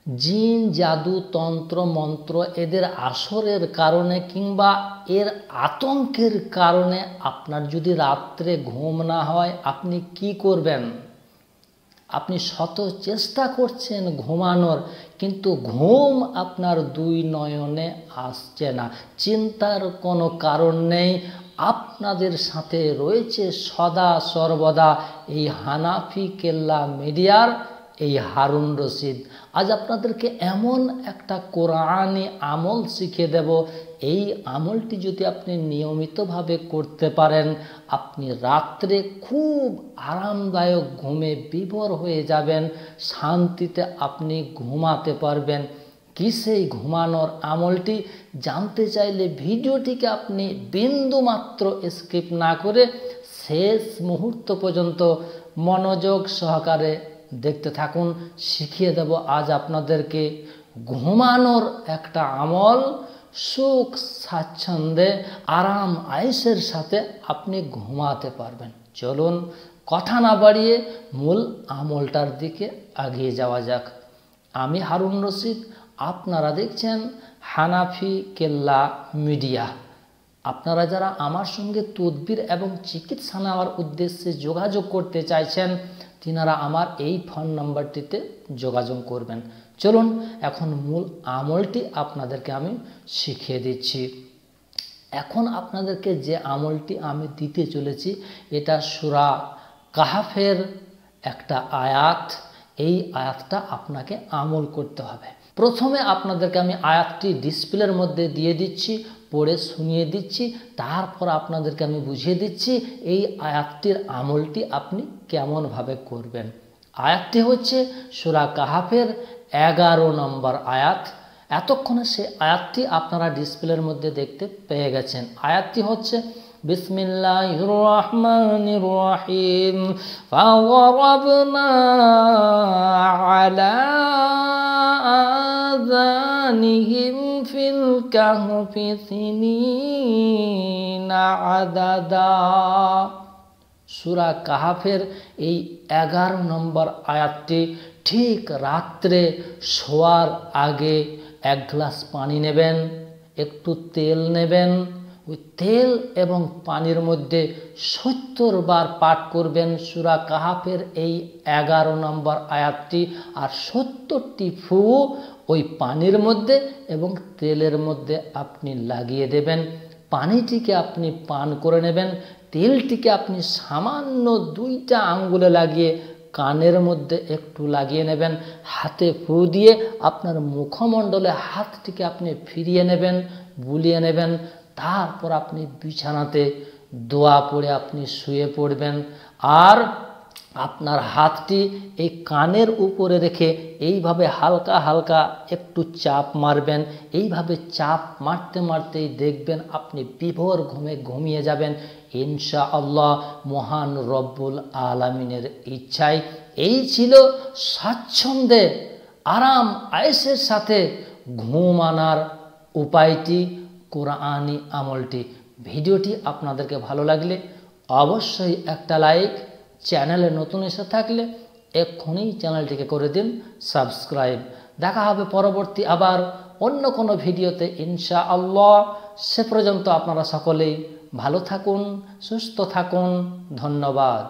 জিন জাদু তন্ত্র মন্ত্র এদের আসরের কারণে কিংবা এর আতঙ্কের কারণে আপনার যদি রাত্রে ঘুম না হয়, আপনি কি করবেন? আপনি শত চেষ্টা করছেন ঘুমানোর, কিন্তু ঘুম আপনার দুই নয়নে আসছে না। চিন্তার কোনো কারণ নেই। আপনাদের সাথে রয়েছে সদা সর্বদা এই হানাফি কেল্লা মিডিয়ার এই হারুন রশিদ। আজ আপনাদেরকে এমন একটা কোরআনি আমল শিখিয়ে দেব, এই আমলটি যদি আপনি নিয়মিতভাবে করতে পারেন, আপনি রাত্রে খুব আরামদায়ক ঘুমে বিভোর হয়ে যাবেন, শান্তিতে আপনি ঘুমাতে পারবেন। কি সেই ঘুমানোর আমলটি? জানতে চাইলে ভিডিওটিকে আপনি বিন্দুমাত্র স্কিপ না করে শেষ মুহূর্ত পর্যন্ত মনোযোগ সহকারে দেখতে থাকুন। শিখিয়ে দেব আজ আপনাদেরকে ঘুমানোর একটা আমল। সুখ স্বাচ্ছন্দ্যে আরাম আয়েশের সাথে আপনি ঘুমাতে পারবেন। চলুন কথা না বাড়িয়ে মূল আমলটার দিকে এগিয়ে যাওয়া যাক। আমি হারুন রশিদ, আপনারা দেখছেন হানাফি কেল্লা মিডিয়া। আপনারা যারা আমার সঙ্গে তদবির এবং চিকিৎসা নেওয়ার উদ্দেশ্যে যোগাযোগ করতে চাইছেন, তিনারা আমার এই ফোন নাম্বারটিতে যোগাযোগ করবেন। চলুন এখন মূল আমলটি আপনাদেরকে আমি শিখিয়ে দিচ্ছি। এখন আপনাদেরকে যে আমলটি আমি দিতে চলেছি, এটা সূরা কাহাফের একটা আয়াত। এই আয়াতটা আপনাকে আমল করতে হবে। প্রথমে আপনাদেরকে আমি আয়াতটি ডিসপ্লের মধ্যে দিয়ে দিচ্ছি, পড়ে শুনিয়ে দিচ্ছি, তারপর আপনাদেরকে আমি বুঝিয়ে দিচ্ছি এই আয়াতটির আমলটি আপনি কেমনভাবে করবেন। আয়াতটি হচ্ছে সূরা কাহাফের 11 নম্বর আয়াত। এতক্ষণে সে আয়াতটি আপনারা ডিসপ্লের মধ্যে দেখতে পেয়ে গেছেন। আয়াতটি হচ্ছে বিসমিল্লাহির রহমানির রহিম ফাওয়ারাবনা আলা আযানিহিম ফিল কাহফি সিনিনা আদাদা। সূরা কাহাফের এই 11 নম্বর আয়াতটি ঠিক রাত্রে শোয়ার আগে 1 গ্লাস পানি নেবেন, একটু তেল নেবেন, ওই তেল এবং পানির মধ্যে 70 বার পাঠ করবেন সূরা কাহাফের এই 11 নম্বর আয়াতটি। আর 70টি ফু ওই পানির মধ্যে এবং তেলের মধ্যে আপনি লাগিয়ে দেবেন। পানিটিকে আপনি পান করে নেবেন, তেলটিকে আপনি সামান্য 2টা আঙ্গুলে লাগিয়ে কানের মধ্যে একটু লাগিয়ে নেবেন। হাতে ফু দিয়ে আপনার মুখমণ্ডলে হাতটিকে আপনি ফিরিয়ে নেবেন, বুলিয়ে নেবেন। তারপর আপনি বিছানাতে দোয়া পড়ে আপনি শুয়ে পড়বেন। আর আপনার হাতটি এই কানের উপরে রেখে এইভাবে হালকা হালকা একটু চাপ মারবেন। এইভাবে চাপ মারতে মারতেই দেখবেন আপনি বিভোর ঘুমে ঘুমিয়ে যাবেন ইনশাআল্লাহ, মহান রব্বুল আলামিনের ইচ্ছায়। এই ছিল স্বাচ্ছন্দ্যে আরাম আয়েশের সাথে ঘুম আনার উপায়টি, কোরআনি আমলটি। ভিডিওটি আপনাদেরকে ভালো লাগলে অবশ্যই একটা লাইক, চ্যানেলে নতুন এসে থাকলে এক্ষুনি চ্যানেলটিকে করে দিন সাবস্ক্রাইব। দেখা হবে পরবর্তী আবার অন্য কোনো ভিডিওতে ইনশাআল্লাহ। সে পর্যন্ত আপনারা সকলেই ভালো থাকুন, সুস্থ থাকুন। ধন্যবাদ।